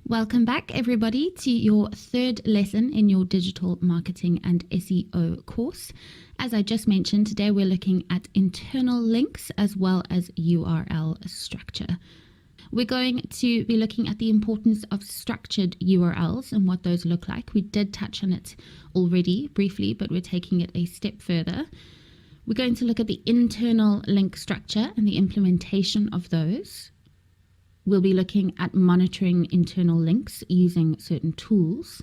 Welcome back, everybody, to your third lesson in your digital marketing and SEO course. As I just mentioned, today we're looking at internal links as well as URL structure. We're going to be looking at the importance of structured URLs and what those look like. We did touch on it already briefly, but we're taking it a step further. We're going to look at the internal link structure and the implementation of those. We'll be looking at monitoring internal links using certain tools.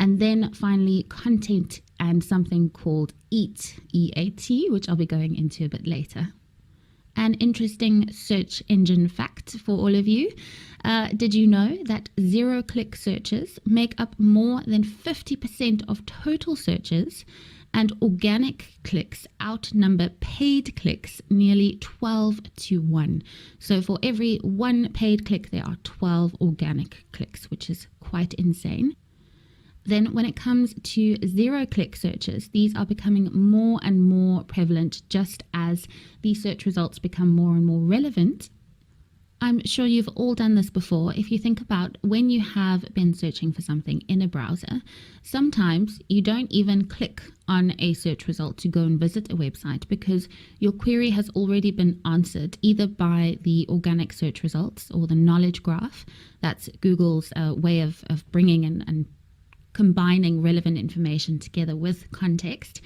And then finally, content and something called EAT, E-A-T, which I'll be going into a bit later. An interesting search engine fact for all of you. Did you know that zero-click searches make up more than 50% of total searches, and organic clicks outnumber paid clicks nearly 12-1. So for every one paid click, there are 12 organic clicks, which is quite insane. Then when it comes to zero-click searches, these are becoming more and more prevalent just as the search results become more and more relevant. I'm sure you've all done this before. If you think about when you have been searching for something in a browser, sometimes you don't even click on a search result to go and visit a website because your query has already been answered either by the organic search results or the knowledge graph. That's Google's way of bringing and combining relevant information together with context,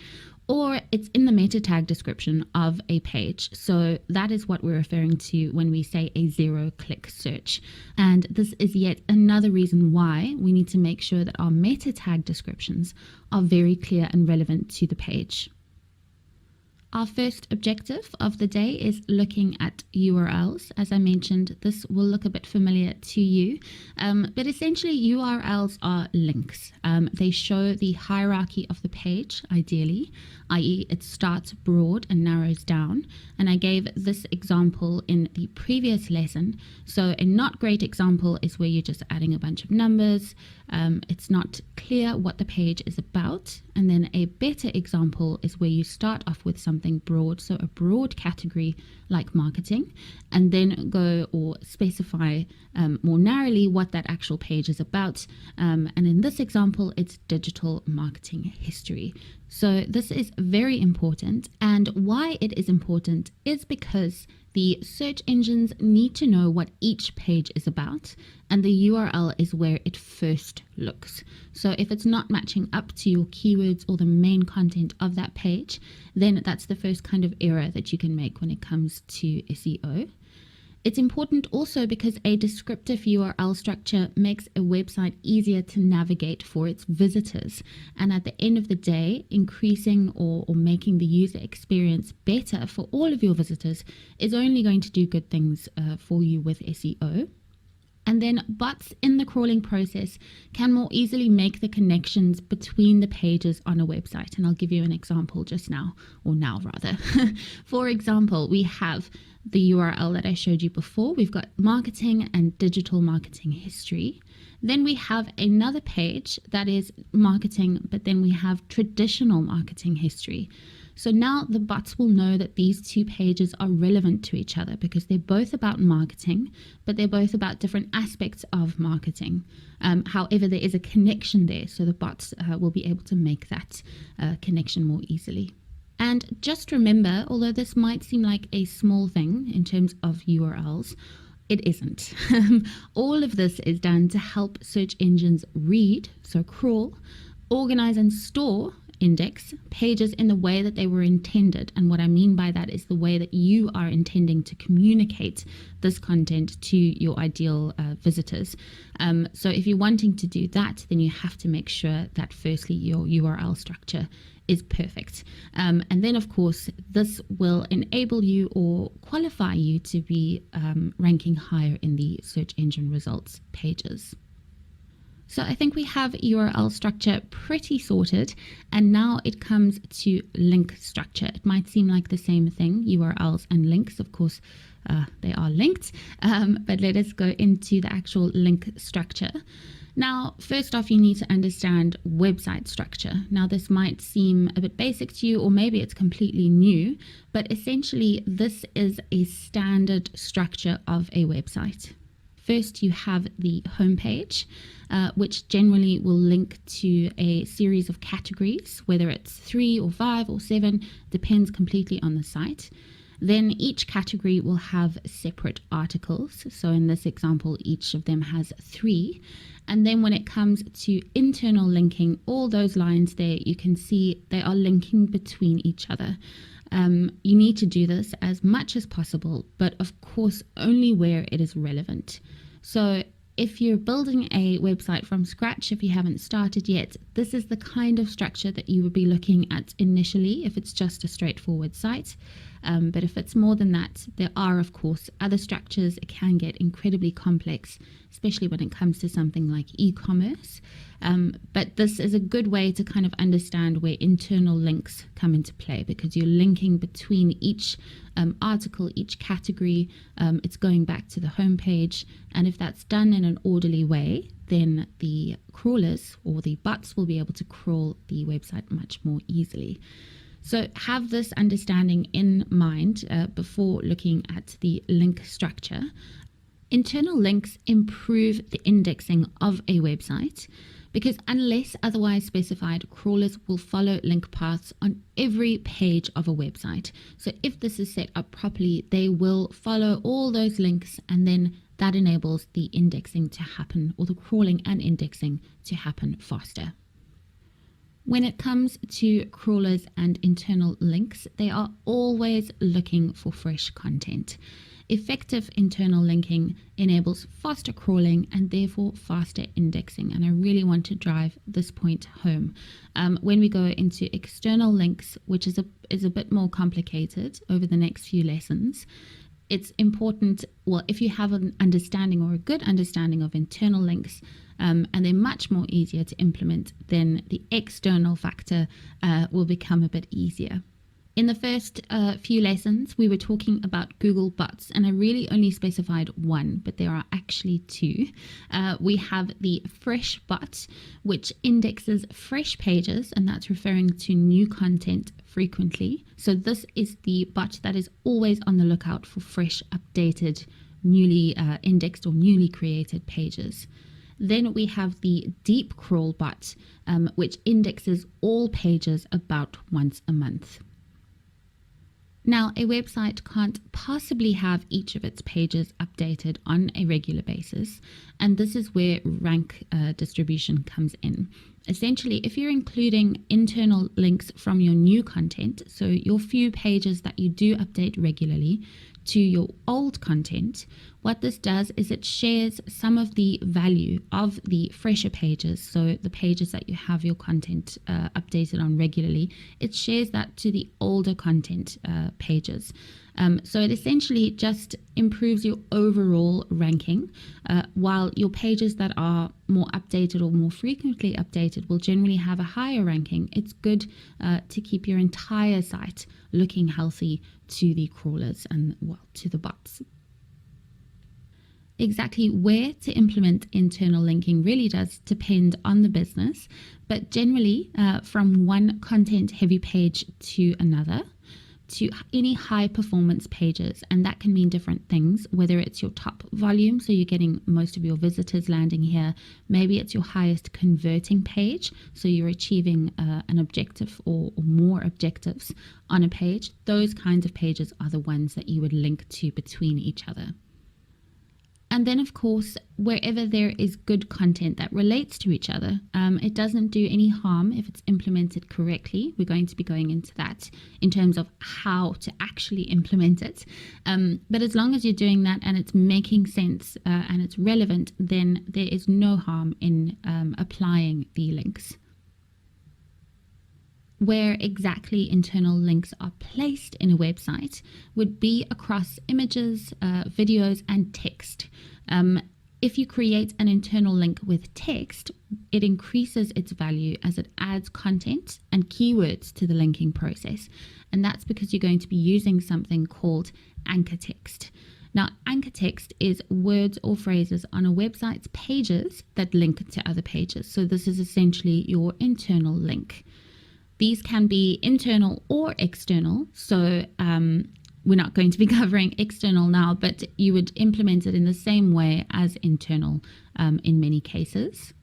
or it's in the meta tag description of a page. So that is what we're referring to when we say a zero-click search. And this is yet another reason why we need to make sure that our meta tag descriptions are very clear and relevant to the page. Our first objective of the day is looking at URLs. As I mentioned, this will look a bit familiar to you, but essentially URLs are links. They show the hierarchy of the page, ideally, i.e. it starts broad and narrows down. And I gave this example in the previous lesson. So a not great example is where you're just adding a bunch of numbers. It's not clear what the page is about. And then a better example is where you start off with something broad, so a broad category like marketing, and then go or specify more narrowly what that actual page is about. And in this example, it's digital marketing history. So this is very important. And why it is important is because the search engines need to know what each page is about, and the URL is where it first looks. So if it's not matching up to your keywords or the main content of that page, then that's the first kind of error that you can make when it comes to SEO. It's important also because a descriptive URL structure makes a website easier to navigate for its visitors. And at the end of the day, increasing or making the user experience better for all of your visitors is only going to do good things for you with SEO. And then bots in the crawling process can more easily make the connections between the pages on a website. And I'll give you an example just now, or now rather. For example, we have the URL that I showed you before. We've got marketing and digital marketing history. Then we have another page that is marketing, but then we have traditional marketing history. So now the bots will know that these two pages are relevant to each other because they're both about marketing, but they're both about different aspects of marketing. However, there is a connection there, so the bots will be able to make that connection more easily. And just remember, although this might seem like a small thing in terms of URLs, it isn't. All of this is done to help search engines read, so crawl, organize and store, index pages in the way that they were intended. And what I mean by that is the way that you are intending to communicate this content to your ideal visitors. So if you're wanting to do that, then you have to make sure that firstly your URL structure is perfect. And then of course, this will enable you or qualify you to be ranking higher in the search engine results pages. So I think we have URL structure pretty sorted, and now it comes to link structure. It might seem like the same thing, URLs and links, of course, they are linked, but let us go into the actual link structure. Now, first off, you need to understand website structure. Now, this might seem a bit basic to you, or maybe it's completely new, but essentially this is a standard structure of a website. First, you have the homepage, which generally will link to a series of categories, whether it's 3 or 5 or 7, depends completely on the site. Then each category will have separate articles. So in this example, each of them has 3. And then when it comes to internal linking, all those lines there, you can see they are linking between each other. You need to do this as much as possible, but of course only where it is relevant. So if you're building a website from scratch, if you haven't started yet, this is the kind of structure that you would be looking at initially if it's just a straightforward site. But if it's more than that, there are, of course, other structures. It can get incredibly complex, especially when it comes to something like e-commerce. But this is a good way to kind of understand where internal links come into play, because you're linking between each article, each category. It's going back to the homepage. And if that's done in an orderly way, then the crawlers or the bots will be able to crawl the website much more easily. So have this understanding in mind before looking at the link structure. Internal links improve the indexing of a website because unless otherwise specified, crawlers will follow link paths on every page of a website. So if this is set up properly, they will follow all those links, and then that enables the indexing to happen, or the crawling and indexing to happen faster. When it comes to crawlers and internal links, they are always looking for fresh content. Effective internal linking enables faster crawling and therefore faster indexing. And I really want to drive this point home. When we go into external links, which is a bit more complicated over the next few lessons, it's important, well, if you have an understanding or a good understanding of internal links, and they're much more easier to implement, then the external factor will become a bit easier. In the first few lessons, we were talking about Google bots, and I really only specified one, but there are actually 2. We have the Fresh bot, which indexes fresh pages, and that's referring to new content frequently. So this is the bot that is always on the lookout for fresh, updated, newly indexed or newly created pages. Then we have the Deep Crawl bot, which indexes all pages about once a month. Now, a website can't possibly have each of its pages updated on a regular basis, and this is where rank distribution comes in. Essentially, if you're including internal links from your new content, so your few pages that you do update regularly, to your old content, what this does is it shares some of the value of the fresher pages, so the pages that you have your content updated on regularly, it shares that to the older content pages. So it essentially just improves your overall ranking, while your pages that are more updated or more frequently updated will generally have a higher ranking. It's good to keep your entire site looking healthy to the crawlers and, well, to the bots. Exactly where to implement internal linking really does depend on the business, but generally from one content heavy page to another, to any high performance pages, and that can mean different things, whether it's your top volume, so you're getting most of your visitors landing here, maybe it's your highest converting page, so you're achieving an objective or more objectives on a page. Those kinds of pages are the ones that you would link to between each other. And then, of course, wherever there is good content that relates to each other, it doesn't do any harm if it's implemented correctly. We're going to be going into that in terms of how to actually implement it. But as long as you're doing that and it's making sense and it's relevant, then there is no harm in applying the links. Where exactly internal links are placed in a website would be across images, videos, and text. If you create an internal link with text, it increases its value as it adds content and keywords to the linking process. And that's because you're going to be using something called anchor text. Now, anchor text is words or phrases on a website's pages that link to other pages. So this is essentially your internal link. These can be internal or external. So we're not going to be covering external now, but you would implement it in the same way as internal in many cases.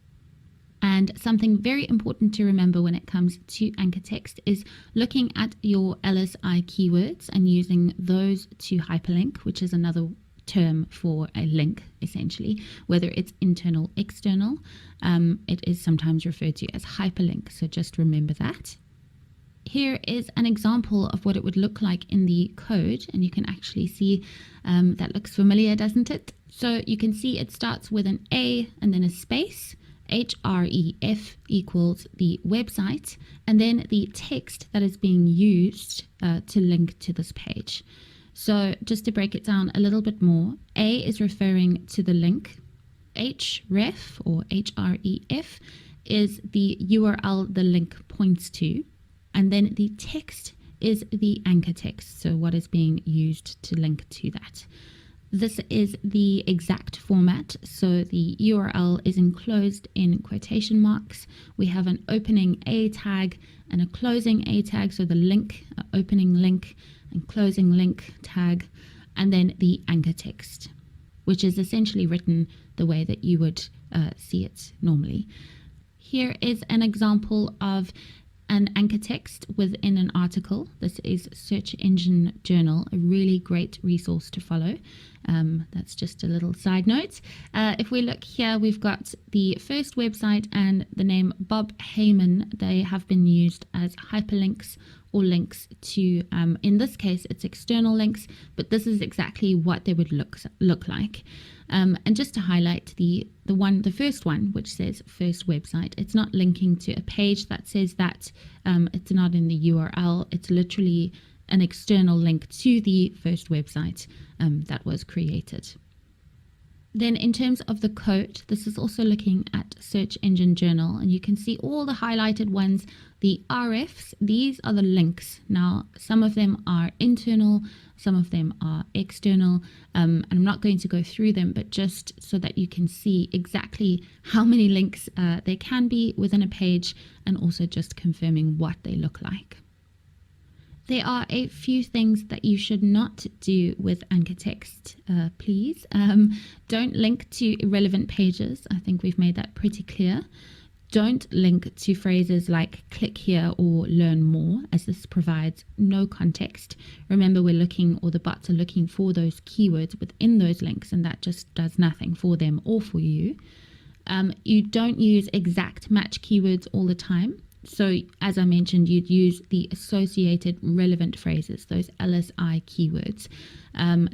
And something very important to remember when it comes to anchor text is looking at your LSI keywords and using those to hyperlink, which is another term for a link, essentially, whether it's internal, external. It is sometimes referred to as hyperlink, so just remember that. Here is an example of what it would look like in the code, and you can actually see that looks familiar, doesn't it? So you can see it starts with an A and then a space. href equals the website, and then the text that is being used to link to this page. So just to break it down a little bit more, A is referring to the link. href or href is the URL the link points to, and then the text is the anchor text, so what is being used to link to that. This is the exact format, so the URL is enclosed in quotation marks. We have an opening A tag and a closing A tag, so the link, opening link and closing link tag, and then the anchor text, which is essentially written the way that you would see it normally. Here is an example of an anchor text within an article. This is Search Engine Journal, a really great resource to follow. That's just a little side note. If we look here, we've got the first website and the name Bob Heyman. They have been used as hyperlinks or links to, in this case, it's external links, but this is exactly what they would look like. And just to highlight the first one, which says first website, it's not linking to a page that says that. It's not in the URL. It's literally an external link to the first website that was created. Then in terms of the code, this is also looking at Search Engine Journal, and you can see all the highlighted ones, the RFs, these are the links. Now, some of them are internal, some of them are external. I'm not going to go through them, but just so that you can see exactly how many links there can be within a page, and also just confirming what they look like. There are a few things that you should not do with anchor text, please. Don't link to irrelevant pages. I think we've made that pretty clear. Don't link to phrases like click here or learn more, as this provides no context. Remember, the bots are looking for those keywords within those links, and that just does nothing for them or for you. You don't use exact match keywords all the time. So as I mentioned, you'd use the associated relevant phrases, those LSI keywords.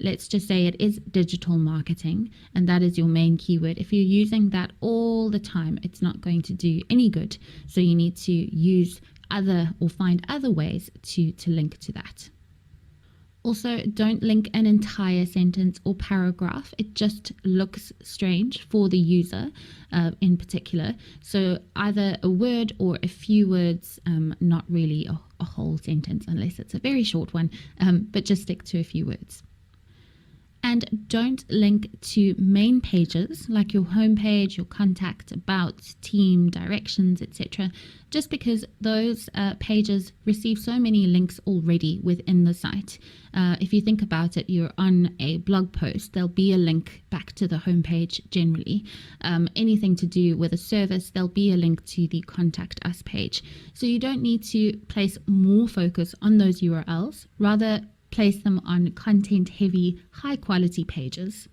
Let's just say it is digital marketing, and that is your main keyword. If you're using that all the time, it's not going to do any good. So you need to use other or find other ways to link to that. Also, don't link an entire sentence or paragraph. It just looks strange for the user in particular. So either a word or a few words, not really a whole sentence unless it's a very short one, but just stick to a few words. And don't link to main pages like your homepage, your contact, about, team, directions, etc. Just because those pages receive so many links already within the site. If you think about it, you're on a blog post, there'll be a link back to the homepage generally. Anything to do with a service, there'll be a link to the Contact Us page. So you don't need to place more focus on those URLs, rather place them on content-heavy, high-quality pages.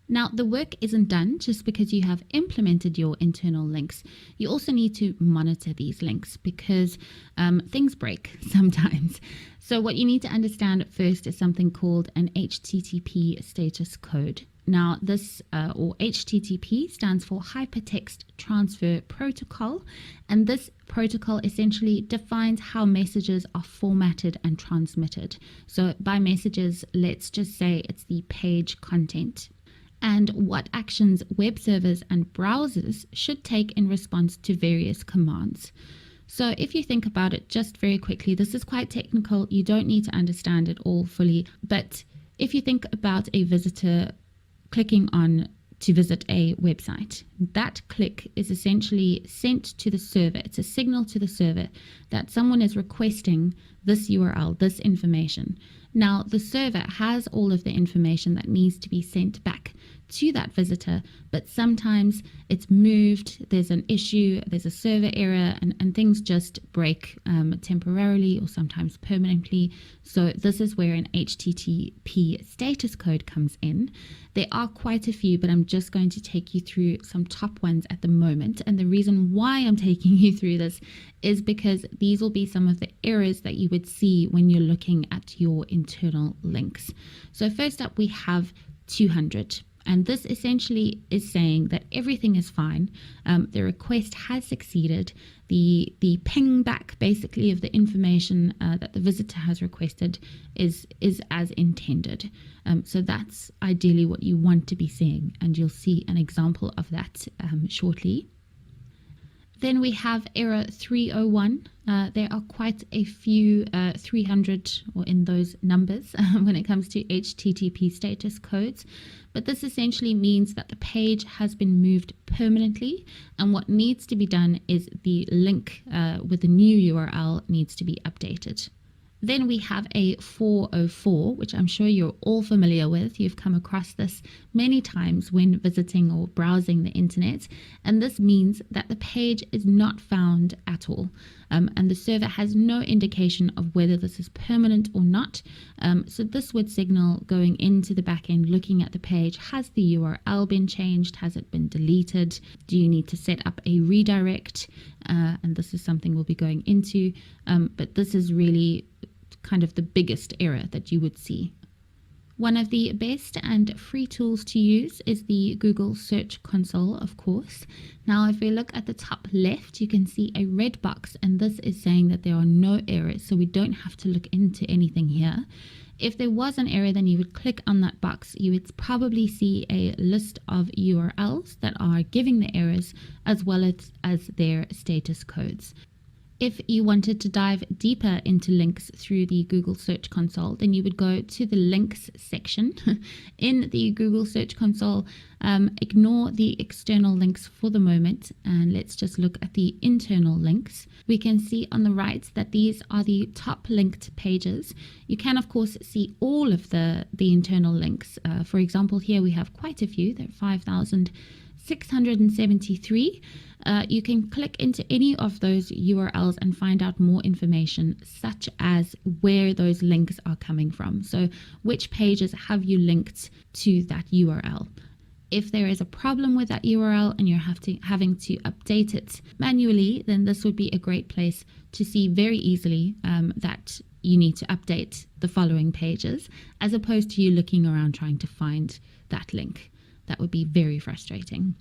Now, the work isn't done just because you have implemented your internal links. You also need to monitor these links because things break sometimes. So what you need to understand first is something called an HTTP status code. Now, this, or HTTP, stands for Hypertext Transfer Protocol, and this protocol essentially defines how messages are formatted and transmitted. So by messages, let's just say it's the page content, and what actions web servers and browsers should take in response to various commands. So if you think about it just very quickly, this is quite technical. You don't need to understand it all fully, but if you think about a visitor clicking on to visit a website, that click is essentially sent to the server. It's a signal to the server that someone is requesting this URL, this information. Now, the server has all of the information that needs to be sent back to that visitor, but sometimes it's moved, there's an issue, there's a server error, and things just break temporarily or sometimes permanently. So this is where an HTTP status code comes in. There are quite a few, but I'm just going to take you through some top ones at the moment. And the reason why I'm taking you through this is because these will be some of the errors that you would see when you're looking at your internal links. So first up, we have 200. And this essentially is saying that everything is fine. The request has succeeded. The ping back basically of the information that the visitor has requested is as intended. So that's ideally what you want to be seeing. And you'll see an example of that shortly. Then we have error 301. There are quite a few 300 or in those numbers when it comes to HTTP status codes. But this essentially means that the page has been moved permanently, and what needs to be done is the link with the new URL needs to be updated. Then we have a 404, which I'm sure you're all familiar with. You've come across this many times when visiting or browsing the internet. And this means that the page is not found at all. And the server has no indication of whether this is permanent or not. So this would signal going into the backend, looking at the page. Has the URL been changed? Has it been deleted? Do you need to set up a redirect? And this is something we'll be going into. But this is really kind of the biggest error that you would see. One of the best and free tools to use is the Google Search Console, of course. Now, if we look at the top left, you can see a red box, and this is saying that there are no errors, so we don't have to look into anything here. If there was an error, then you would click on that box. You would probably see a list of URLs that are giving the errors as well as their status codes. If you wanted to dive deeper into links through the Google Search Console, then you would go to the links section in the Google Search Console. Ignore the external links for the moment, and let's just look at the internal links. We can see on the right that these are the top linked pages. You can, of course, see all of the internal links. For example, here we have quite a few. There are 5,673. You can click into any of those URLs and find out more information, such as where those links are coming from. So which pages have you linked to that URL? If there is a problem with that URL and you're having to update it manually, then this would be a great place to see very easily that you need to update the following pages, as opposed to you looking around trying to find that link. That would be very frustrating.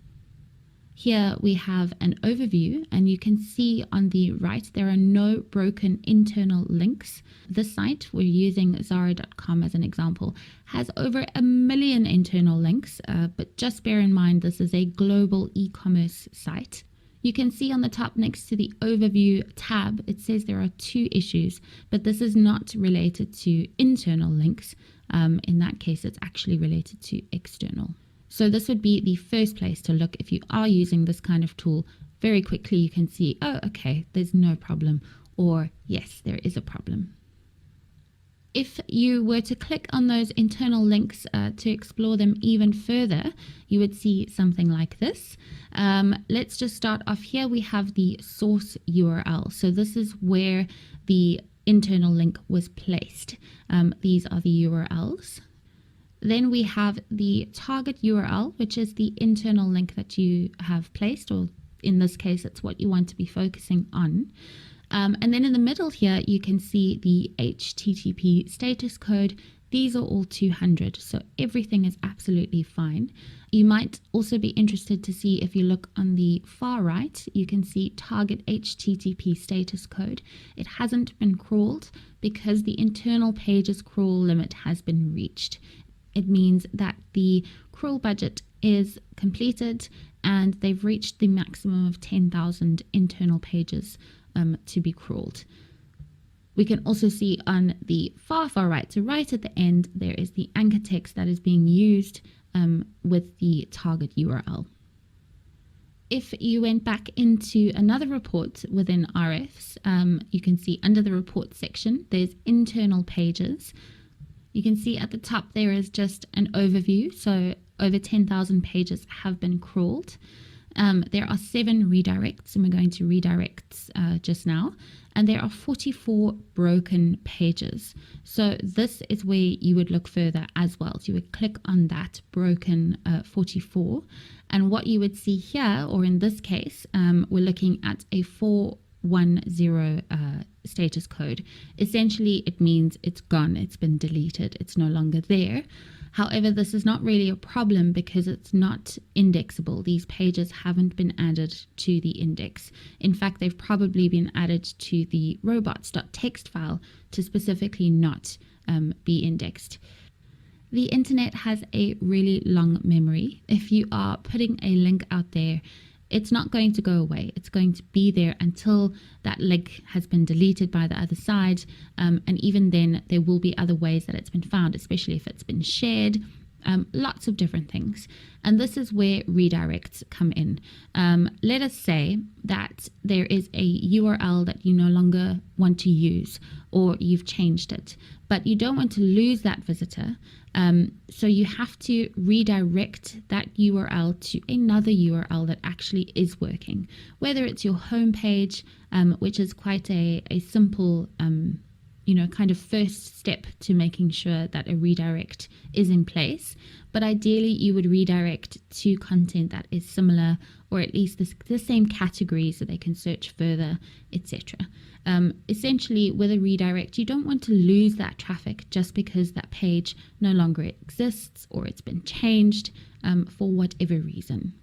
Here we have an overview, and you can see on the right there are no broken internal links. This site, we're using Zara.com as an example, has over 1 million internal links, but just bear in mind this is a global e-commerce site. You can see on the top next to the overview tab, it says there are 2 issues, but this is not related to internal links. In that case, it's actually related to external. So this would be the first place to look if you are using this kind of tool. Very quickly you can see, oh, okay, there's no problem, or yes, there is a problem. If you were to click on those internal links to explore them even further, you would see something like this. Let's just start off here. We have the source URL. So this is where the internal link was placed. These are the URLs. Then we have the target URL, which is the internal link that you have placed, or in this case, it's what you want to be focusing on. And then in the middle here, you can see the HTTP status code. These are all 200, so everything is absolutely fine. You might also be interested to see, if you look on the far right, you can see target HTTP status code. It hasn't been crawled because the internal pages crawl limit has been reached. It means that the crawl budget is completed and they've reached the maximum of 10,000 internal pages to be crawled. We can also see on the far right, so right at the end, there is the anchor text that is being used with the target URL. If you went back into another report within RFs, you can see under the report section, there's internal pages. You can see at the top there is just an overview. So over 10,000 pages have been crawled. There are 7 redirects, and we're going to redirects just now. And there are 44 broken pages. So this is where you would look further as well. So you would click on that broken 44. And what you would see here, or in this case, we're looking at a 410 status code. Essentially, it means it's gone, it's been deleted, it's no longer there. However, this is not really a problem because it's not indexable. These pages haven't been added to the index. In fact, they've probably been added to the robots.txt file to specifically not be indexed. The internet has a really long memory. If you are putting a link out there, it's not going to go away. It's going to be there until that link has been deleted by the other side. And even then, there will be other ways that it's been found, especially if it's been shared. Lots of different things. And this is where redirects come in. Let us say that there is a URL that you no longer want to use, or you've changed it, but you don't want to lose that visitor. So you have to redirect that URL to another URL that actually is working, whether it's your homepage, which is quite a simple kind of first step to making sure that a redirect is in place. But ideally, you would redirect to content that is similar, or at least the same category, so they can search further, etc. Essentially, with a redirect, you don't want to lose that traffic just because that page no longer exists or it's been changed for whatever reason.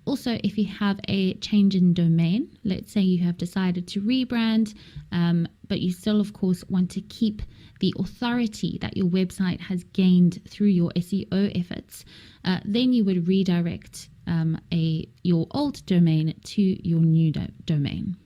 Also, if you have a change in domain, let's say you have decided to rebrand, but you still, of course, want to keep the authority that your website has gained through your SEO efforts, then you would redirect your old domain to your new domain.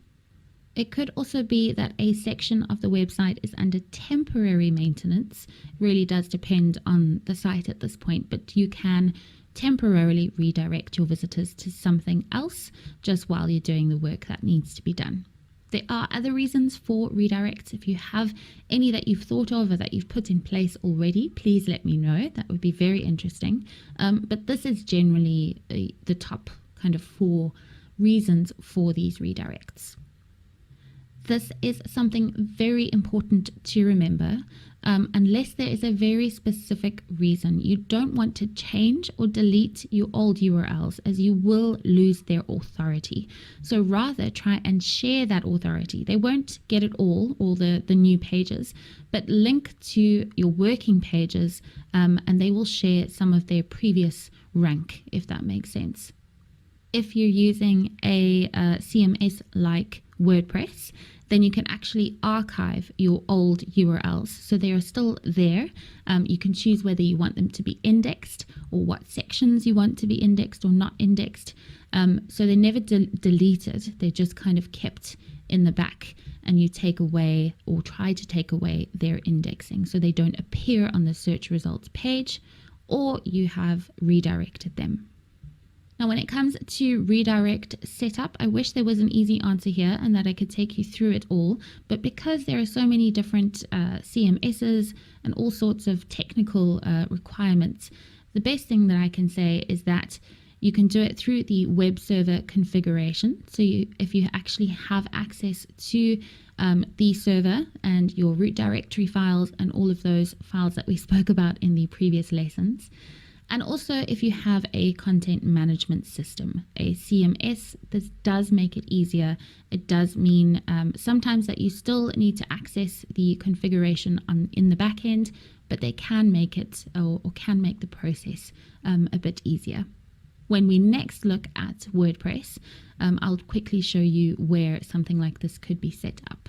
It could also be that a section of the website is under temporary maintenance. It really does depend on the site at this point, but you can temporarily redirect your visitors to something else just while you're doing the work that needs to be done. There are other reasons for redirects. If you have any that you've thought of or that you've put in place already, please let me know. That would be very interesting. But this is generally the top kind of 4 reasons for these redirects. This is something very important to remember. Unless there is a very specific reason, you don't want to change or delete your old URLs, as you will lose their authority. So rather try and share that authority. They won't get it all the new pages, but link to your working pages, and they will share some of their previous rank, if that makes sense. If you're using a CMS like WordPress, then you can actually archive your old URLs. So they are still there. You can choose whether you want them to be indexed or what sections you want to be indexed or not indexed. So they're never deleted. They're just kind of kept in the back, and you take away or try to take away their indexing so they don't appear on the search results page, or you have redirected them. Now, when it comes to redirect setup, I wish there was an easy answer here and that I could take you through it all. But because there are so many different CMSs and all sorts of technical requirements, the best thing that I can say is that you can do it through the web server configuration. So if you actually have access to the server and your root directory files and all of those files that we spoke about in the previous lessons. And also, if you have a content management system, a CMS, this does make it easier. It does mean sometimes that you still need to access the configuration in the back end, but they can make it or can make the process a bit easier. When we next look at WordPress, I'll quickly show you where something like this could be set up.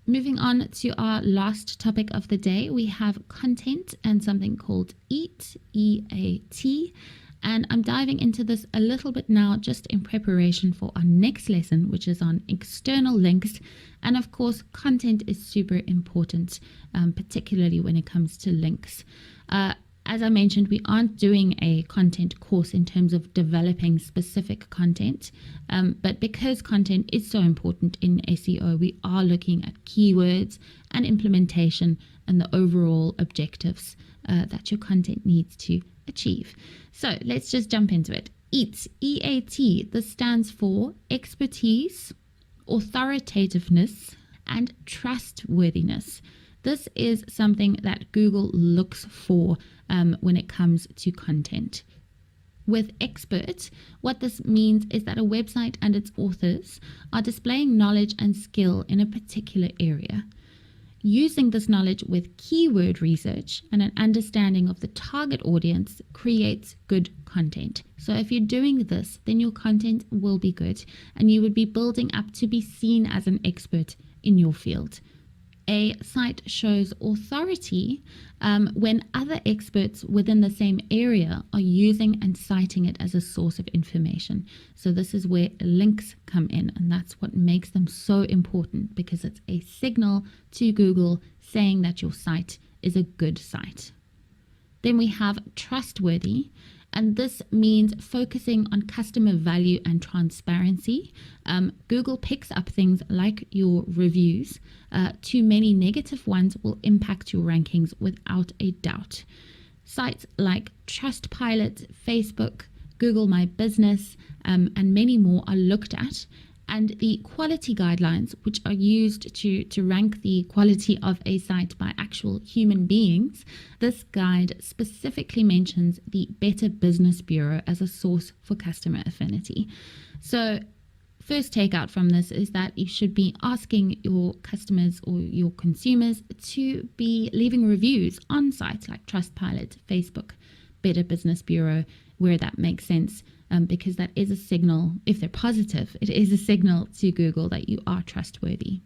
Moving on to our last topic of the day, we have content and something called EAT, E-A-T. And I'm diving into this a little bit now just in preparation for our next lesson, which is on external links. And of course, content is super important, particularly when it comes to links. As I mentioned, we aren't doing a content course in terms of developing specific content, but because content is so important in SEO, we are looking at keywords and implementation and the overall objectives that your content needs to achieve. So let's just jump into it. EAT, E-A-T, this stands for expertise, authoritativeness, and trustworthiness. This is something that Google looks for when it comes to content. With expert, what this means is that a website and its authors are displaying knowledge and skill in a particular area. Using this knowledge with keyword research and an understanding of the target audience creates good content. So if you're doing this, then your content will be good and you would be building up to be seen as an expert in your field. A site shows authority when other experts within the same area are using and citing it as a source of information. So this is where links come in, and that's what makes them so important, because it's a signal to Google saying that your site is a good site. Then we have trustworthy, and this means focusing on customer value and transparency. Google picks up things like your reviews. Too many negative ones will impact your rankings without a doubt. Sites like Trustpilot, Facebook, Google My Business, and many more are looked at. And the quality guidelines, which are used to rank the quality of a site by actual human beings, this guide specifically mentions the Better Business Bureau as a source for customer affinity. So first takeout from this is that you should be asking your customers or your consumers to be leaving reviews on sites like Trustpilot, Facebook, Better Business Bureau, where that makes sense. Because that is a signal, if they're positive, it is a signal to Google that you are trustworthy.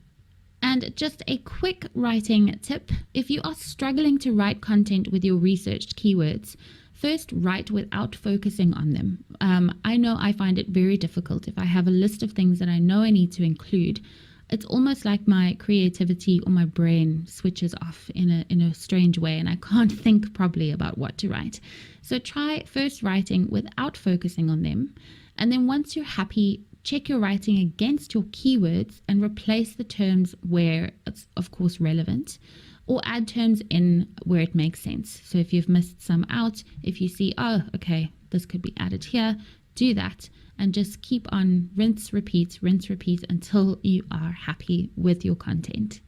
And just a quick writing tip: if you are struggling to write content with your researched keywords, first write without focusing on them. I know I find it very difficult. If I have a list of things that I know I need to include, it's almost like my creativity or my brain switches off in a strange way, and I can't think properly about what to write. So try first writing without focusing on them. And then once you're happy, check your writing against your keywords and replace the terms where it's of course relevant, or add terms in where it makes sense. So if you've missed some out, if you see, oh, okay, this could be added here, do that. And just keep on rinse, repeat until you are happy with your content.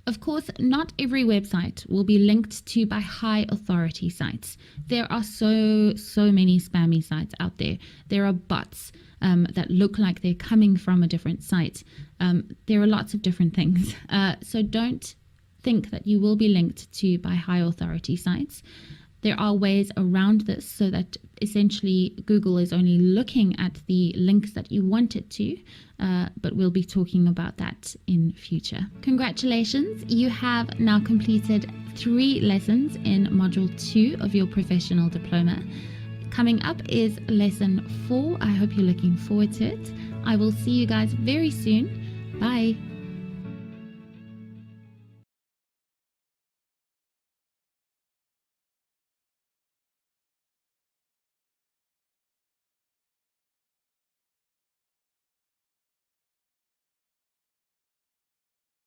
Of course, not every website will be linked to by high authority sites. There are so many spammy sites out there. There are bots that look like they're coming from a different site. There are lots of different things. So don't think that you will be linked to by high authority sites. There are ways around this so that essentially Google is only looking at the links that you want it to, but we'll be talking about that in future. Congratulations, you have now completed 3 lessons in Module 2 of your professional diploma. Coming up is Lesson 4. I hope you're looking forward to it. I will see you guys very soon. Bye.